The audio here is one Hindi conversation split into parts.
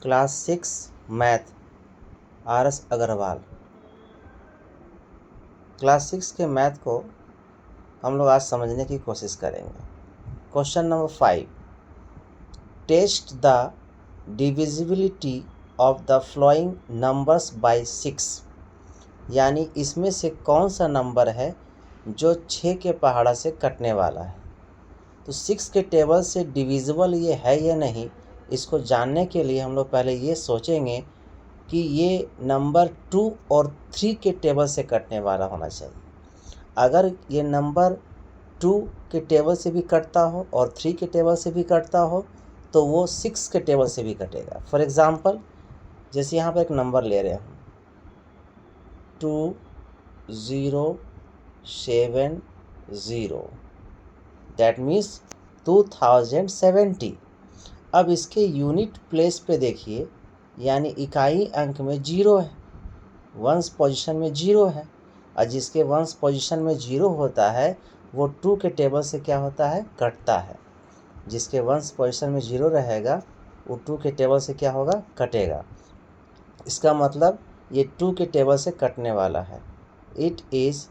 Class 6 math RS Agarwal. Class 6 के मैथ को हम लोग आज समझने की कोशिश करेंगे। Question number 5, test the divisibility of the following numbers by 6। यानी इसमें से कौन सा नंबर है जो 6 के पहाड़ा से कटने वाला है। तो 6 के टेबल से डिविजिबल ये है या नहीं, इसको जानने के लिए हम लोग पहले ये सोचेंगे कि ये नंबर 2 और 3 के टेबल से कटने वाला होना चाहिए। अगर ये नंबर 2 के टेबल से भी कटता हो और 3 के टेबल से भी कटता हो तो वो 6 के टेबल से भी कटेगा। फॉर एग्ज़ाम्पल, जैसे यहाँ पर एक नंबर ले रहे हैं 2070, दैट मीन्स 2070। अब इसके यूनिट प्लेस पे देखिए, यानी इकाई अंक में 0 है, वंस पोजीशन में 0 है, और जिसके वंस पोजीशन में 0 होता है वो 2 के टेबल से क्या होता है, कटता है। जिसके वंस पोजीशन में 0 रहेगा वो 2 के टेबल से क्या होगा, कटेगा। इसका मतलब ये 2 के टेबल से कटने वाला है। It is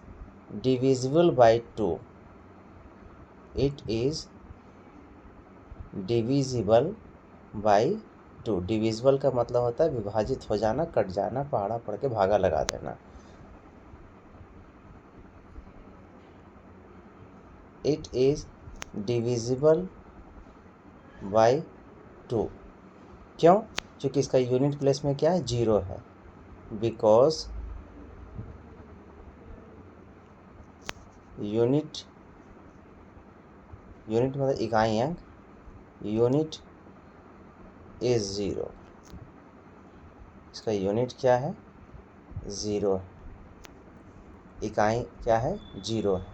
divisible by 2। It is divisible by 2। Divisible का मतलब होता है विभाजित हो जाना, कट जाना, पहाड़ा पढ़ के भागा लगा देना। It is divisible by 2। क्यों? क्योंकि इसका यूनिट प्लेस में क्या है, 0 है। बिकॉज यूनिट मतलब इकाई अंक, यूनिट इज 0। इसका यूनिट क्या है, 0 है। इकाई क्या है, 0 है।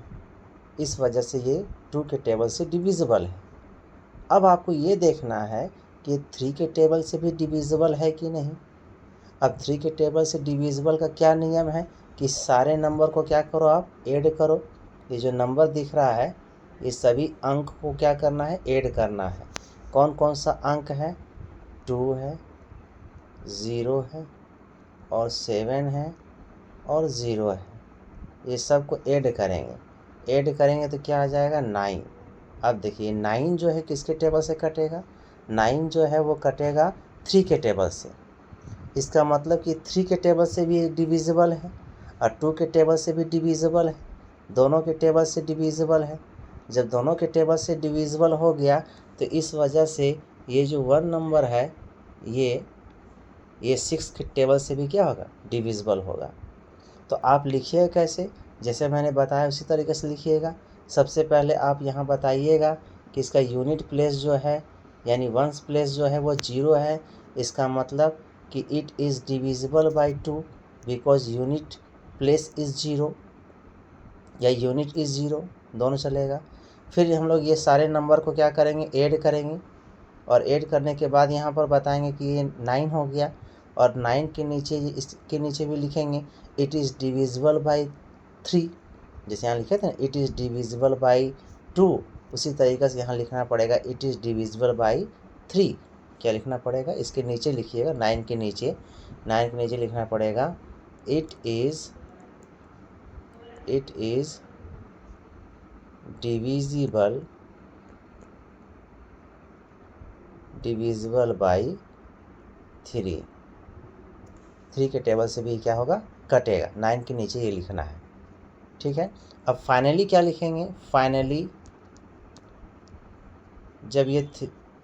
इस वजह से ये 2 के टेबल से डिविजिबल है। अब आपको ये देखना है कि 3 के टेबल से भी डिविजिबल है कि नहीं। अब 3 के टेबल से डिविजिबल का क्या नियम है कि सारे नंबर को क्या करो, आप ऐड करो। ये जो नंबर दिख रहा है ये सभी अंक को क्या करना है, ऐड करना है। कौन कौन सा अंक है, 2 है, 0 है और 7 है और 0 है। ये सब को ऐड करेंगे तो क्या आ जाएगा, 9। अब देखिए 9 जो है किसके टेबल से कटेगा, 9 जो है वो कटेगा 3 के टेबल से। इसका मतलब कि 3 के टेबल से भी डिविजिबल है और 2 के टेबल से भी डिविजिबल है, दोनों के टेबल से डिविजिबल है। जब दोनों के टेबल से डिविजिबल हो गया तो इस वजह से ये जो 1 नंबर है ये 6 के टेबल से भी क्या होगा, डिविजिबल होगा। तो आप लिखिए कैसे, जैसे मैंने बताया उसी तरीके से लिखिएगा। सबसे पहले आप यहाँ बताइएगा कि इसका यूनिट प्लेस जो है यानी वंस प्लेस जो है वो 0 है। इसका मतलब कि it is divisible by 2 because unit place is 0 या यूनिट इज़ 0, दोनों चलेगा। फिर हम लोग ये सारे नंबर को क्या करेंगे, ऐड करेंगे, और ऐड करने के बाद यहाँ पर बताएंगे कि ये 9 हो गया, और 9 के नीचे इसके नीचे भी लिखेंगे इट इज़ डिविजिबल बाय 3। जैसे यहाँ लिखे थे ना, इट इज़ डिविजिबल बाय 2, उसी तरीके से यहाँ लिखना पड़ेगा इट इज़ डिविजिबल बाय 3। क्या लिखना पड़ेगा, इसके नीचे लिखिएगा, 9 के नीचे लिखना पड़ेगा इट इज़ डिविजिबल बाय 3। 3 के टेबल से भी क्या होगा, कटेगा। 9 के नीचे ये लिखना है, ठीक है। अब फाइनली क्या लिखेंगे, फाइनली जब ये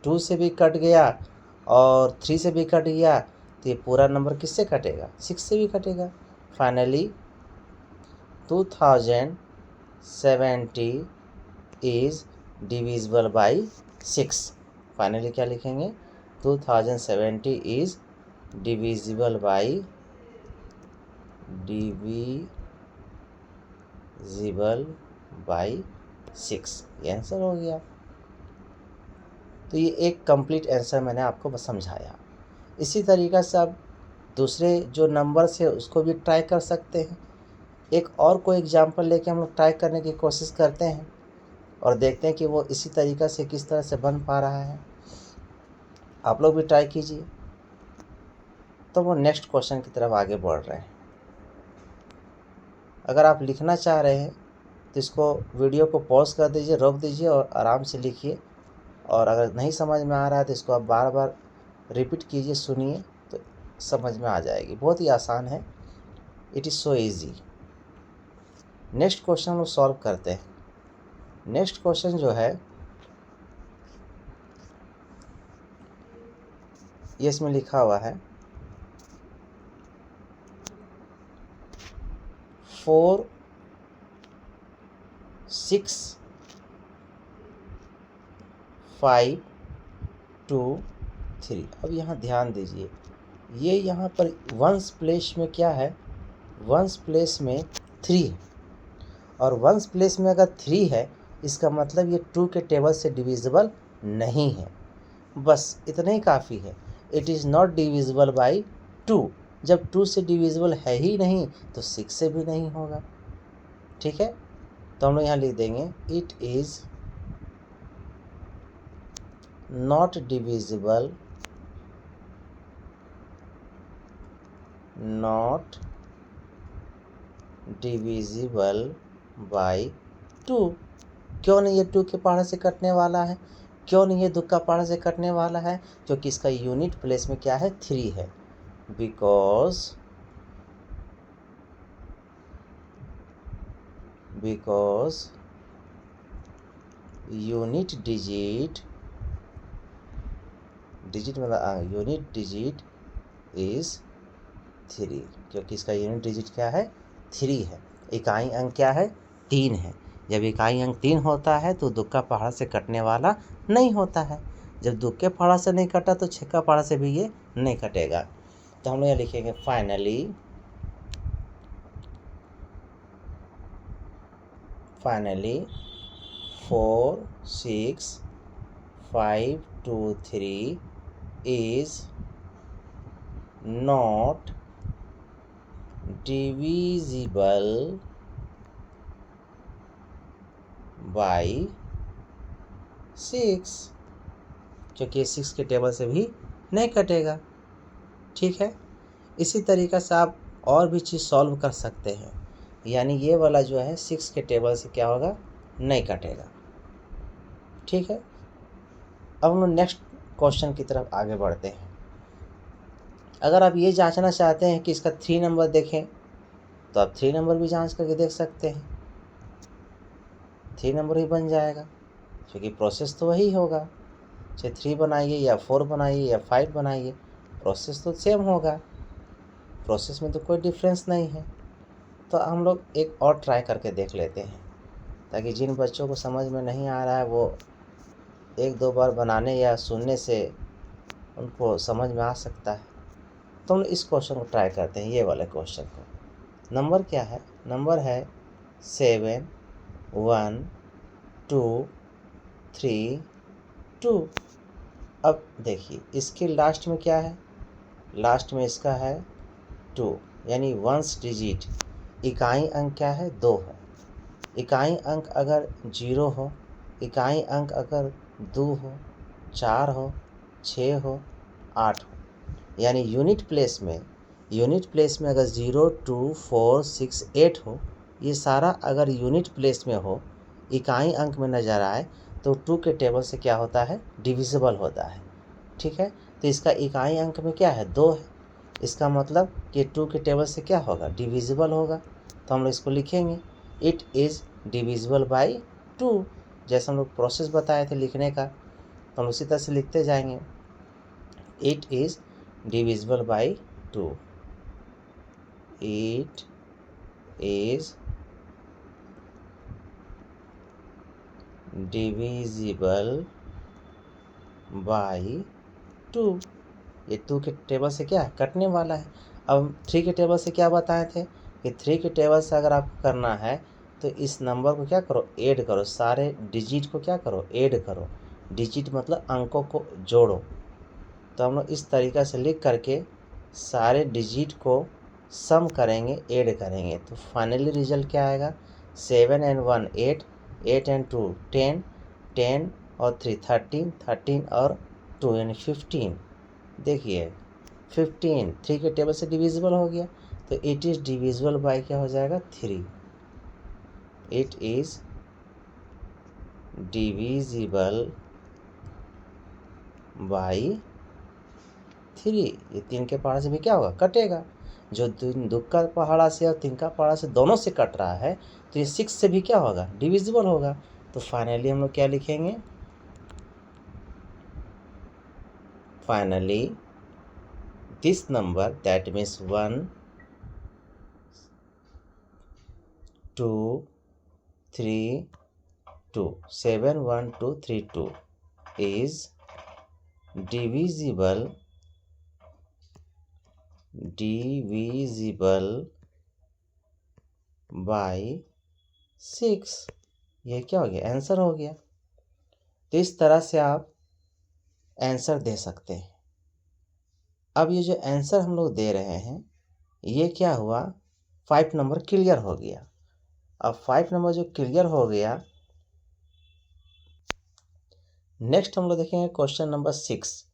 2 से भी कट गया और 3 से भी कट गया तो ये पूरा नंबर किससे कटेगा, 6 से भी कटेगा। Finally 2070 is divisible by 6। Finally क्या लिखेंगे, 2070 इज़ डिविजिबल बाय 6। ये आंसर हो गया। तो ये एक कंप्लीट आंसर मैंने आपको समझाया। इसी तरीक़े से आप दूसरे जो नंबर्स है उसको भी ट्राई कर सकते हैं। एक और कोई एग्जांपल लेके हम लोग ट्राई करने की कोशिश करते हैं और देखते हैं कि वो इसी तरीक़े से किस तरह से बन पा रहा है। आप लोग भी ट्राई कीजिए। तो वो नेक्स्ट क्वेश्चन की तरफ आगे बढ़ रहे हैं। अगर आप लिखना चाह रहे हैं तो इसको वीडियो को पॉज कर दीजिए, रोक दीजिए और आराम से लिखिए। और अगर नहीं समझ में आ रहा है तो इसको आप बार बार रिपीट कीजिए, सुनिए, तो समझ में आ जाएगी। बहुत ही आसान है, it is so easy. Next question हम लोग सॉल्व करते हैं। नेक्स्ट क्वेश्चन जो है ये इसमें लिखा हुआ है 4 6 5 2 3। अब यहाँ ध्यान दीजिए, ये यहाँ पर वंस प्लेस में क्या है, वंस प्लेस में 3 है। और वंस प्लेस में अगर 3 है इसका मतलब ये 2 के टेबल से डिविजिबल नहीं है। बस इतना ही काफ़ी है। It is not divisible by 2। जब 2 से डिविजिबल है ही नहीं तो 6 से भी नहीं होगा। ठीक है, तो हम लोग यहाँ लिख देंगे it is not divisible, not divisible by 2। क्यों नहीं ये 2 के पहाड़ से कटने वाला है, क्यों नहीं ये 2 का पहाड़ से कटने वाला है? क्योंकि इसका यूनिट प्लेस में क्या है, 3 है। बिकॉज यूनिट डिजिट मतलब यूनिट डिजिट इज 3। क्योंकि इसका यूनिट डिजिट क्या है, 3 है। इकाई अंक क्या है, 3 है। जब इकाई अंक 3 होता है तो 2 का पहाड़ा से कटने वाला नहीं होता है। जब 2 के पहाड़ा से नहीं कटा तो 6 का पहाड़ा से भी ये नहीं कटेगा। तो हम लोग यहाँ लिखेंगे finally 4 6 5 2 3 is not divisible by 6, क्योंकि 6 के टेबल से भी नहीं कटेगा। ठीक है, इसी तरीक़े से आप और भी चीज़ सॉल्व कर सकते हैं। यानी ये वाला जो है 6 के टेबल से क्या होगा, नहीं कटेगा। ठीक है, अब हम लोग नेक्स्ट क्वेश्चन की तरफ आगे बढ़ते हैं। अगर आप ये जांचना चाहते हैं कि इसका 3 नंबर देखें तो आप 3 नंबर भी जांच करके देख सकते हैं, 3 नंबर ही बन जाएगा, क्योंकि प्रोसेस तो वही होगा। चाहे 3 बनाइए या 4 बनाइए या 5 बनाइए, प्रोसेस तो सेम होगा, प्रोसेस में तो कोई डिफरेंस नहीं है। तो हम लोग एक और ट्राई करके देख लेते हैं, ताकि जिन बच्चों को समझ में नहीं आ रहा है वो 1-2 बार बनाने या सुनने से उनको समझ में आ सकता है। तो हम इस क्वेश्चन को ट्राई करते हैं, ये वाले क्वेश्चन को। नंबर क्या है, नंबर है 7 1 2 3 2। अब देखिए इसके लास्ट में क्या है, लास्ट में इसका है 2, यानी वंस डिजिट इकाई अंक क्या है, 2 है। इकाई अंक अगर 0 हो, इकाई अंक अगर 2 हो, 4 हो, 6 हो, 8 हो, यानी यूनिट प्लेस में अगर 0 2 4 6 8 हो, ये सारा अगर यूनिट प्लेस में हो, इकाई अंक में नज़र आए तो 2 के टेबल से क्या होता है, डिविजिबल होता है। ठीक है, तो इसका इकाई अंक में क्या है, 2 है। इसका मतलब कि 2 के टेबल से क्या होगा, डिविजिबल होगा। तो हम लोग इसको लिखेंगे इट इज़ डिविजिबल बाई 2। जैसे हम लोग प्रोसेस बताए थे लिखने का, तो हम उसी तरह से लिखते जाएंगे, it is divisible by 2, it is divisible by 2। ये 2 के टेबल से क्या है, कटने वाला है। अब हम 3 के टेबल से क्या बताए थे कि 3 के टेबल से अगर आपको करना है तो इस नंबर को क्या करो, ऐड करो, सारे डिजिट को क्या करो, ऐड करो। डिजिट मतलब अंकों को जोड़ो। तो हम लोग इस तरीक़ा से लिख करके सारे डिजिट को सम करेंगे, ऐड करेंगे, तो फाइनली रिजल्ट क्या आएगा, 7 and 1 8, 8 and 2 10, 10 और 3 13, 13 और 2 यानी 15। देखिए 15 3 के टेबल से डिविजिबल हो गया, तो इट इज़ डिविजिबल बाय क्या हो जाएगा 3। It is divisible by 3। ये 3 के पहाड़ा से भी क्या होगा, कटेगा। जो 2 का पहाड़ा से और 3 का पहाड़ा से दोनों से कट रहा है, तो ये 6 से भी क्या होगा, डिविजिबल होगा। तो फाइनली हम लोग क्या लिखेंगे, finally this number that means 1 2 3 2 7 1 2 3 2 is divisible bye 6। ये क्या हो गया, आंसर हो गया। तो इस तरह से आप आंसर दे सकते हैं। अब ये जो आंसर हम लोग दे रहे हैं, ये क्या हुआ, 5 नंबर क्लियर हो गया। अब 5 नंबर जो क्लियर हो गया, नेक्स्ट हम लोग देखेंगे क्वेश्चन नंबर 6।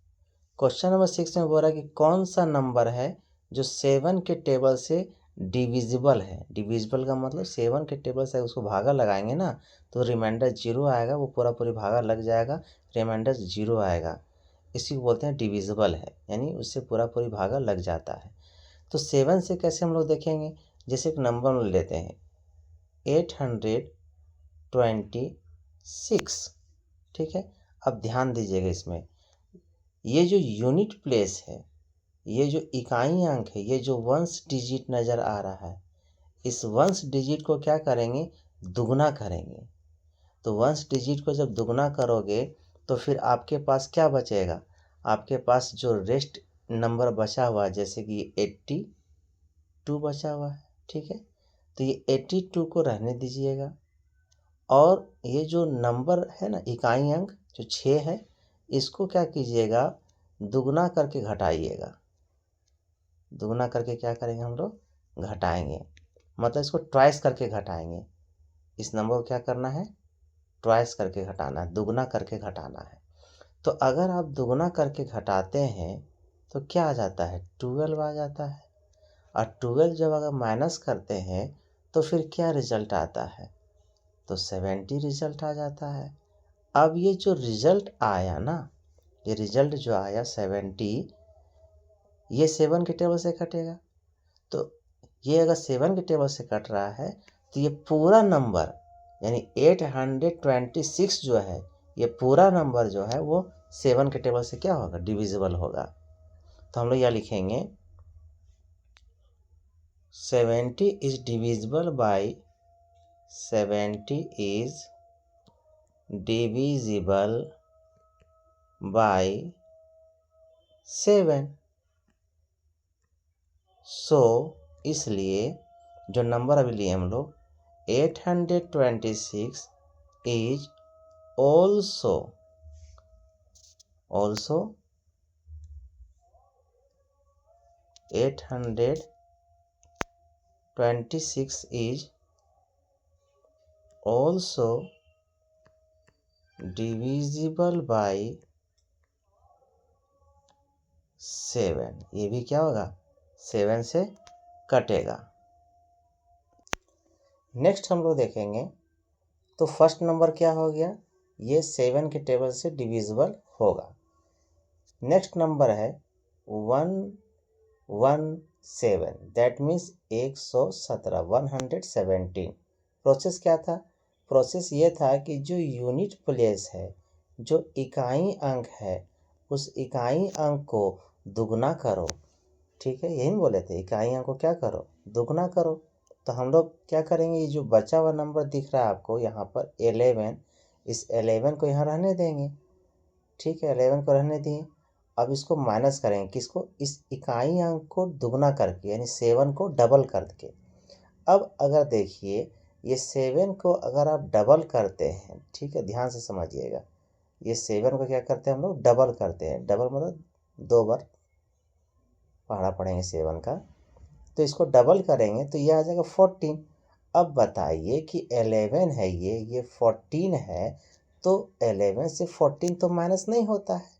क्वेश्चन नंबर 6 में बोल रहा है कि कौन सा नंबर है जो 7 के टेबल से डिविजिबल है। डिविजिबल का मतलब 7 के टेबल से उसको भागा लगाएंगे ना, तो रिमाइंडर 0 आएगा, वो पूरी भागा लग जाएगा, रिमाइंडर 0 आएगा। इसी को बोलते हैं डिविजिबल है, यानी उससे पूरी भागा लग जाता है। तो 7 से कैसे हम लोग देखेंगे, जैसे एक नंबर हम लेते हैं 826, ठीक है। अब ध्यान दीजिएगा, इसमें ये जो यूनिट प्लेस है, ये जो इकाई अंक है, ये जो वंश डिजिट नज़र आ रहा है, इस वंश डिजिट को क्या करेंगे, दुगना करेंगे। तो वंश डिजिट को जब दुगना करोगे, तो फिर आपके पास क्या बचेगा, आपके पास जो रेस्ट नंबर बचा हुआ है, जैसे कि 82 बचा हुआ है, ठीक है। तो ये 82 को रहने दीजिएगा, और ये जो नंबर है ना, इकाई अंक जो 6 है, इसको क्या कीजिएगा, दुगना करके घटाइएगा। दुगना करके क्या करेंगे, हम लोग घटाएंगे, मतलब इसको ट्वाइस करके घटाएंगे। इस नंबर को क्या करना है, ट्वाइस करके घटाना है, दुगना करके घटाना है। तो अगर आप दुगना करके घटाते हैं तो क्या आ जाता है, 12 आ जाता है। और 12 जब अगर माइनस करते हैं तो फिर क्या रिजल्ट आता है, तो 70 रिजल्ट आ जाता है। अब ये जो रिजल्ट आया ना, ये रिजल्ट जो आया 70, ये 7 के टेबल से कटेगा। तो ये अगर 7 के टेबल से कट रहा है, तो ये पूरा नंबर यानी 826 जो है, ये पूरा नंबर जो है वो 7 के टेबल से क्या होगा, डिविजिबल होगा। तो हम लोग यह लिखेंगे 70 is divisible by 70 is divisible by 7। सो इसलिए जो नंबर अभी लिए हम लोग 826 is also 826 is also divisible by 7। ये भी क्या होगा, 7 से कटेगा। नेक्स्ट हम लोग देखेंगे, तो फर्स्ट नंबर क्या हो गया, ये 7 के टेबल से डिविजिबल होगा। नेक्स्ट नंबर है 117, दैट मीन्स 117, 117। प्रोसेस क्या था, प्रोसेस ये था कि जो यूनिट प्लेस है, जो इकाई अंक है, उस इकाई अंक को दुगना करो, ठीक है। यही बोले थे, इकाई अंक को क्या करो, दुगना करो। तो हम लोग क्या करेंगे, ये जो बचा हुआ नंबर दिख रहा है आपको यहाँ पर 11, इस 11 को यहाँ रहने देंगे, ठीक है। 11 को रहने दिए। अब इसको माइनस करेंगे, किसको, इस इकाई अंक को दुगना करके, यानी 7 को डबल करके। अब अगर देखिए, ये 7 को अगर आप डबल करते हैं, ठीक है, ध्यान से समझिएगा, ये 7 को क्या करते हैं हम लोग, डबल करते हैं। डबल मतलब 2 बार पढ़ा पड़ेंगे 7 का, तो इसको डबल करेंगे तो ये आ जाएगा 14। अब बताइए कि 11 है, ये 14 है, तो 11 से 14 तो माइनस नहीं होता है।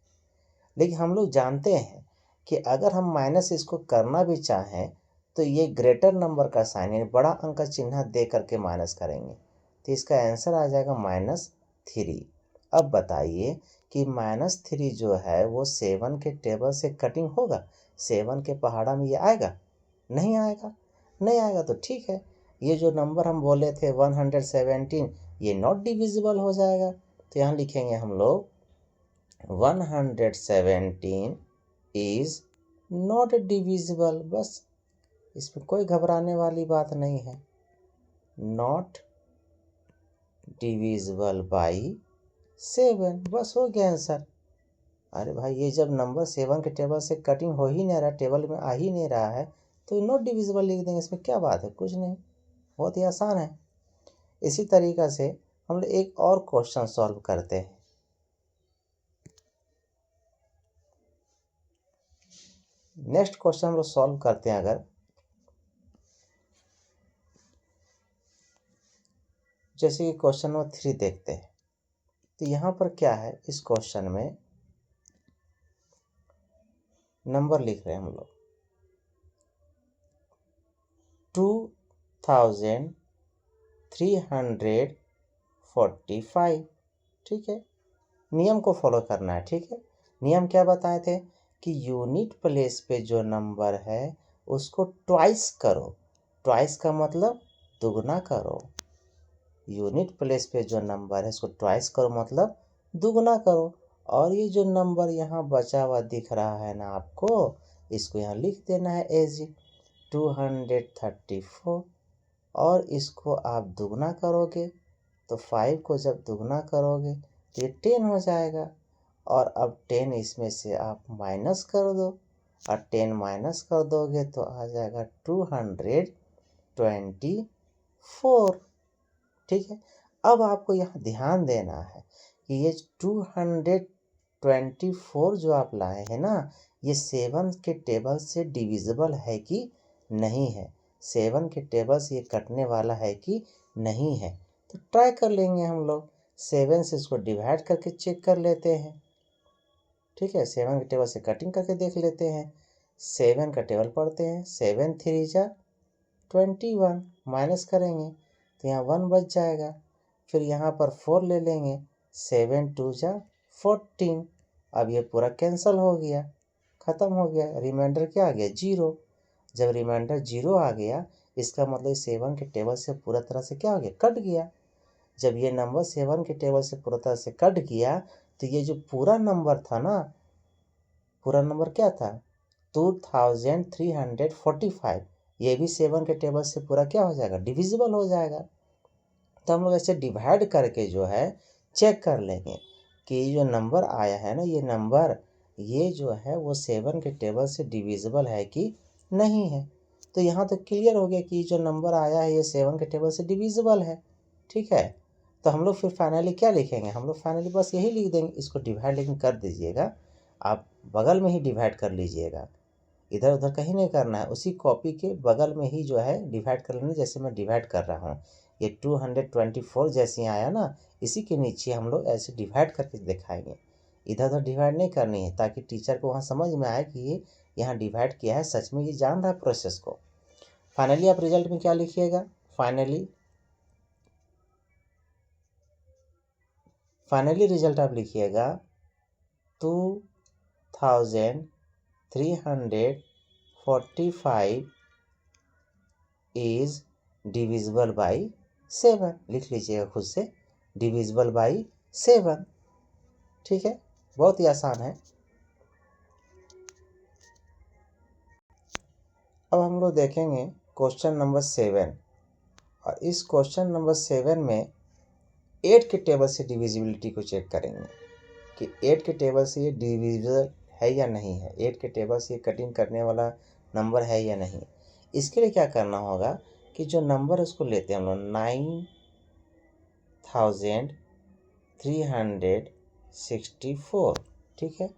लेकिन हम लोग जानते हैं कि अगर हम माइनस इसको करना भी चाहें तो ये ग्रेटर नंबर का साइन यानी बड़ा अंक का चिन्ह दे करके माइनस करेंगे, तो इसका आंसर आ जाएगा -3। अब बताइए कि -3 जो है वो 7 के टेबल से कटिंग होगा? 7 के पहाड़ा में ये आएगा? नहीं आएगा। नहीं आएगा तो ठीक है, ये जो नंबर हम बोले थे 117 ये नॉट डिविजिबल हो जाएगा। तो यहाँ लिखेंगे हम लोग 117 इज नॉट डिविजिबल। बस इसमें कोई घबराने वाली बात नहीं है। नॉट डिविजिबल बाई 7, बस हो गया आंसर। अरे भाई ये जब नंबर 7 के टेबल से कटिंग हो ही नहीं रहा, टेबल में आ ही नहीं रहा है, तो नॉट डिविजिबल लिख देंगे। इसमें क्या बात है? कुछ नहीं, बहुत ही आसान है। इसी तरीक़ा से हम लोग एक और क्वेश्चन सॉल्व करते हैं। नेक्स्ट क्वेश्चन हम लोग सॉल्व करते हैं। अगर जैसे कि क्वेश्चन नंबर 3 देखते हैं, तो यहाँ पर क्या है, इस क्वेश्चन में नंबर लिख रहे हैं हम लोग 2345। ठीक है, नियम को फॉलो करना है। ठीक है, नियम क्या बताए थे कि यूनिट प्लेस पे जो नंबर है उसको ट्वाइस करो। ट्वाइस का मतलब दुगना करो। यूनिट प्लेस पे जो नंबर है उसको ट्वाइस करो मतलब दुगना करो। और ये जो नंबर यहाँ बचा हुआ दिख रहा है ना आपको, इसको यहाँ लिख देना है एज 234, और इसको आप दुगना करोगे तो 5 को जब दुगना करोगे तो ये 10 हो जाएगा। और अब 10 इसमें से आप माइनस कर दो, और 10 माइनस कर दोगे तो आ जाएगा 224। ठीक है, अब आपको यहाँ ध्यान देना है कि ये 224 जो आप लाए हैं ना, ये 7 के टेबल से डिविजिबल है कि नहीं है, 7 के टेबल से ये कटने वाला है कि नहीं है। तो ट्राई कर लेंगे हम लोग, 7 से इसको डिवाइड करके चेक कर लेते हैं। ठीक है, 7 के टेबल से कटिंग करके देख लेते हैं। 7 का टेबल पढ़ते हैं, 7 3 जा 21, माइनस करेंगे तो यहाँ 1 बच जाएगा। फिर यहाँ पर 4 ले लेंगे, 7 2 जा 14। अब ये पूरा कैंसिल हो गया, ख़त्म हो गया। रिमाइंडर क्या आ गया? 0। जब रिमाइंडर 0 आ गया इसका मतलब 7 के टेबल से पूरा तरह से क्या हो गया? कट गया। जब ये नंबर 7 के टेबल से पूरा तरह से कट गया तो ये जो पूरा नंबर था ना, पूरा नंबर क्या था? 2345, ये भी 7 के टेबल से पूरा क्या हो जाएगा? डिविजिबल हो जाएगा। तो हम लोग ऐसे डिवाइड करके जो है चेक कर लेंगे कि ये जो नंबर आया है ना, ये नंबर ये जो है वो 7 के टेबल से डिविजिबल है कि नहीं है। तो यहाँ तो क्लियर हो गया कि जो नंबर आया है ये 7 के टेबल से डिविजिबल है। ठीक है, तो हम लोग फिर फाइनली क्या लिखेंगे? हम लोग फाइनली बस यही लिख देंगे। इसको डिवाइड लेकिन कर दीजिएगा, आप बगल में ही डिवाइड कर लीजिएगा, इधर उधर कहीं नहीं करना है। उसी कॉपी के बगल में ही जो है डिवाइड कर लेना, जैसे मैं डिवाइड कर रहा हूँ। ये 224 जैसे आया ना, इसी के नीचे हम लोग ऐसे डिवाइड करके दिखाएंगे। इधर उधर डिवाइड नहीं करनी है, ताकि टीचर को वहाँ समझ में आए कि ये यहाँ डिवाइड किया है, सच में ये जान रहा है प्रोसेस को। फाइनली आप रिजल्ट में क्या लिखिएगा? फाइनली रिजल्ट आप लिखिएगा 2345 इज डिविजिबल बाई 7। लिख लीजिएगा खुद से, डिविजिबल बाई 7। ठीक है, बहुत ही आसान है। अब हम लोग देखेंगे क्वेश्चन नंबर 7, और इस क्वेश्चन नंबर 7 में 8 के टेबल से डिविजिबिलिटी को चेक करेंगे कि 8 के टेबल से ये डिविजिबल है या नहीं है, 8 के टेबल से ये कटिंग करने वाला नंबर है या नहीं। इसके लिए क्या करना होगा कि जो नंबर उसको लेते हैं हम लोग 9364। ठीक है,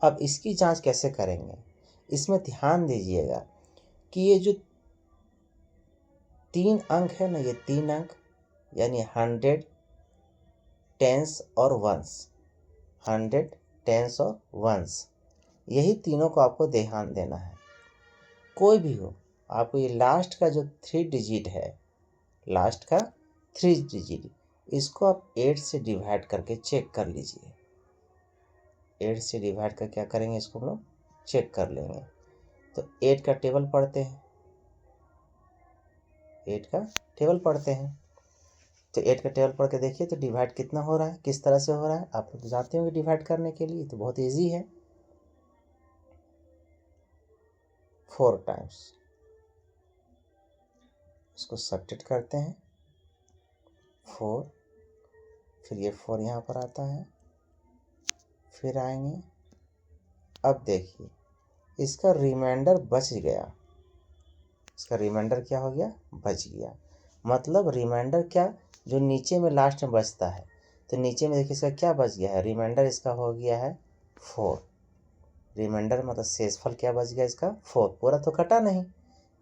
अब इसकी जांच कैसे करेंगे? इसमें ध्यान दीजिएगा कि ये जो 3 अंक है ना, ये 3 अंक यानी 100, टेंस और वंस, 100, टेंस और वंस, यही तीनों को आपको ध्यान देना है। कोई भी हो, आपको ये लास्ट का जो 3 डिजिट है, लास्ट का 3 डिजिट, इसको आप 8 से डिवाइड करके चेक कर लीजिए। 8 से डिवाइड कर क्या करेंगे, इसको हम लोग चेक कर लेंगे। तो 8 का टेबल पढ़ते हैं, 8 का टेबल पढ़ते हैं। तो 8 का टेबल पढ़ के देखिए तो डिवाइड कितना हो रहा है, किस तरह से हो रहा है। आप लोग तो जानते होंगे डिवाइड करने के लिए, तो बहुत ईजी है। 4 टाइम्स, इसको सब्ट्रैक्ट करते हैं 4, फिर ये 4 यहाँ पर आता है, फिर आएंगे। अब देखिए इसका रिमाइंडर बच गया, इसका रिमाइंडर क्या हो गया, बच गया। मतलब रिमाइंडर क्या, जो नीचे में लास्ट में बचता है, तो नीचे में देखिए इसका क्या बच गया है, रिमाइंडर इसका हो गया है 4। रिमाइंडर मतलब शेषफल क्या बच गया इसका, 4। पूरा तो कटा नहीं,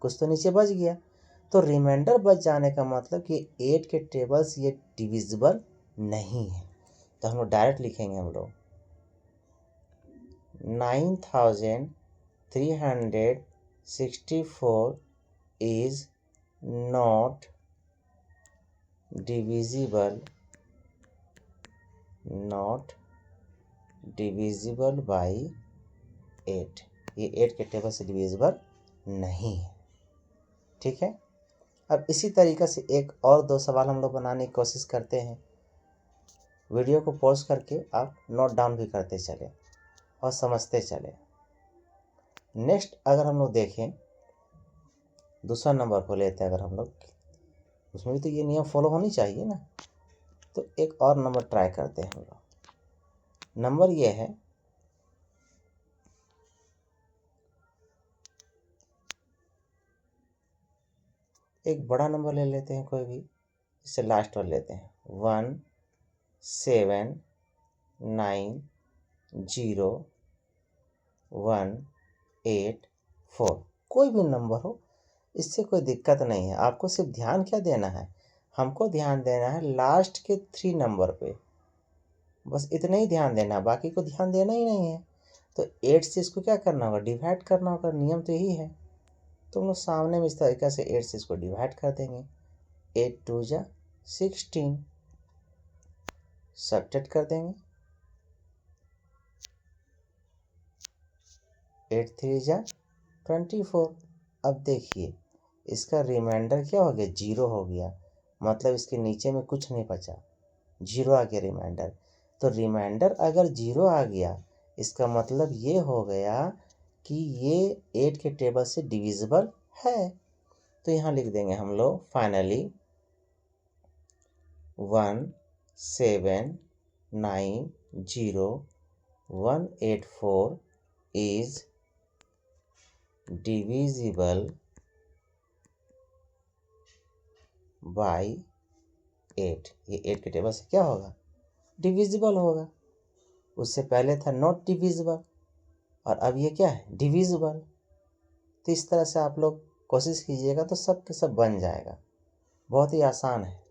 कुछ तो नीचे बच गया। तो रिमाइंडर बच जाने का मतलब कि 8 के टेबल से ये डिविजिबल नहीं है। तो हम लोग डायरेक्ट लिखेंगे, हम लोग 9364 is not divisible by 8। ये 8 के टेबल से डिविजिबल नहीं है। ठीक है। अब इसी तरीक़े से एक और 2 सवाल हम लोग बनाने की कोशिश करते हैं। वीडियो को पॉज करके आप नोट डाउन भी करते चलें और समझते चलें। नेक्स्ट अगर हम लोग देखें, दूसरा नंबर को लेते हैं अगर हम लोग, उसमें भी तो ये नियम फॉलो होनी चाहिए ना। तो एक और नंबर ट्राई करते हैं हम लोग। नंबर ये है, एक बड़ा नंबर ले लेते हैं कोई भी, इससे लास्ट वाला लेते हैं 1790184। कोई भी नंबर हो, इससे कोई दिक्कत नहीं है। आपको सिर्फ ध्यान क्या देना है, हमको ध्यान देना है लास्ट के 3 नंबर पे, बस इतना ही ध्यान देना है, बाकी को ध्यान देना ही नहीं है। तो 8 से इसको क्या करना होगा, डिवाइड करना होगा। नियम तो यही है। तो हम लोग सामने में इस तरीके से 8 से इसको डिवाइड कर देंगे। 8 2 जा 16, सब्ट्रैक्ट कर देंगे। 8 3 जा 24। अब देखिए इसका रिमाइंडर क्या हो गया, 0 हो गया। मतलब इसके नीचे में कुछ नहीं बचा, 0 आ गया रिमाइंडर। तो रिमाइंडर अगर 0 आ गया, इसका मतलब ये हो गया कि ये 8 के टेबल से डिविजिबल है। तो यहाँ लिख देंगे हम लोग फाइनली 1790184 इज डिविजिबल बाय 8। ये 8 के टेबल से क्या होगा, डिविजिबल होगा। उससे पहले था नॉट डिविजिबल, और अब ये क्या है, डिविजिबल। तो इस तरह से आप लोग कोशिश कीजिएगा तो सब के सब बन जाएगा। बहुत ही आसान है।